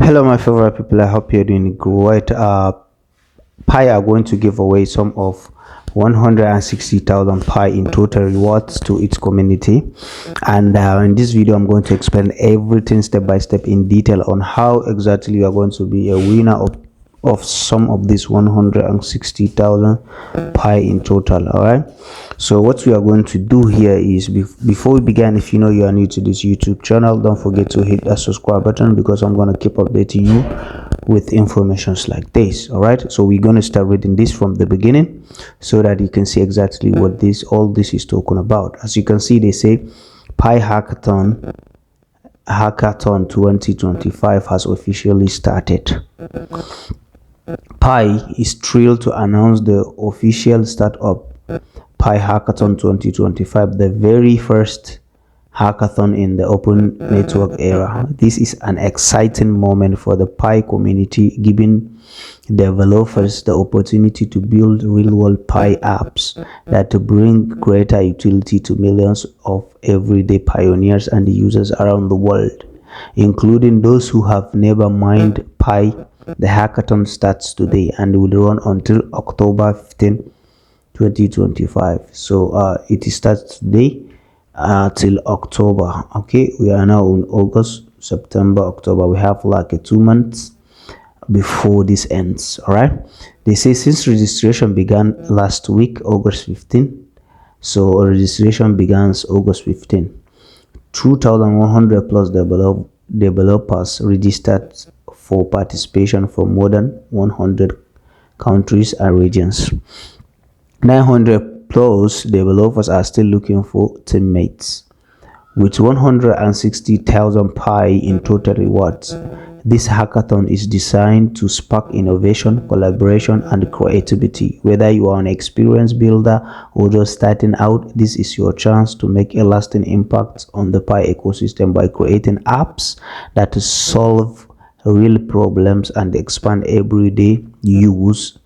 Hello, my favorite people. I hope you're doing great. Pi are going to give away some of 160,000 Pi in total rewards to its community. And in this video, I'm going to explain everything step by step in detail on how exactly you are going to be a winner of some of this 160,000 Pi in total. All right. So what we are going to do here is before we begin, if you know you are new to this YouTube channel, don't forget to hit that subscribe button because I'm going to keep updating you with informations like this. All right, so we're going to start reading this from the beginning so that you can see exactly what all this is talking about. As you can see, they say Pi Hackathon 2025 has officially started. Pi is thrilled to announce the official start of Pi Hackathon 2025, the very first hackathon in the open network era. This is an exciting moment for the Pi community, giving developers the opportunity to build real-world Pi apps that bring greater utility to millions of everyday pioneers and users around the world, including those who have never mined Pi. The hackathon starts today and will run until October 15, 2025. So it starts today till October. Okay, we are now in August, September, October. We have like 2 months before this ends. All right, they say since registration began last week, August 15, so registration begins August 15, 2,100 plus developers registered for participation from more than 100 countries and regions. 900 plus developers are still looking for teammates. With 160,000 Pi in total rewards, this hackathon is designed to spark innovation, collaboration, and creativity. Whether you are an experienced builder or just starting out, this is your chance to make a lasting impact on the Pi ecosystem by creating apps that solve real problems and expand everyday use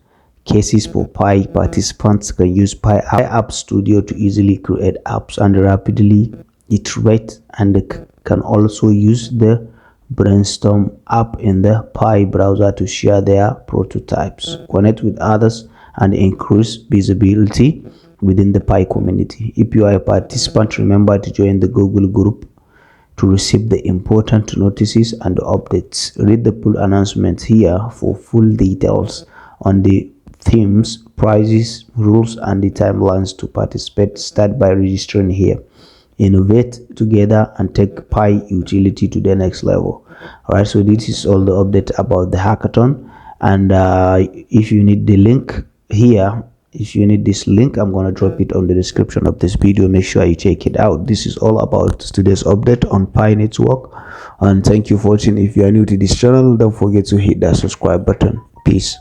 cases for Pi. Participants can use Pi App Studio to easily create apps and rapidly iterate, and can also use the Brainstorm app in the Pi browser to share their prototypes, connect with others, and increase visibility within the Pi community. If you are a participant, remember to join the Google group to receive the important notices and updates. Read the full announcement here for full details on the themes, prizes, rules, and the timelines to participate. Start by registering here. Innovate together and take Pi utility to the next level. All right, so this is all the update about the hackathon. And if you need the link here, if you need this link, I'm going to drop it on the description of this video. Make sure you check it out. This is all about today's update on Pi network, and thank you for watching. If you are new to this channel, don't forget to hit that subscribe button. Peace.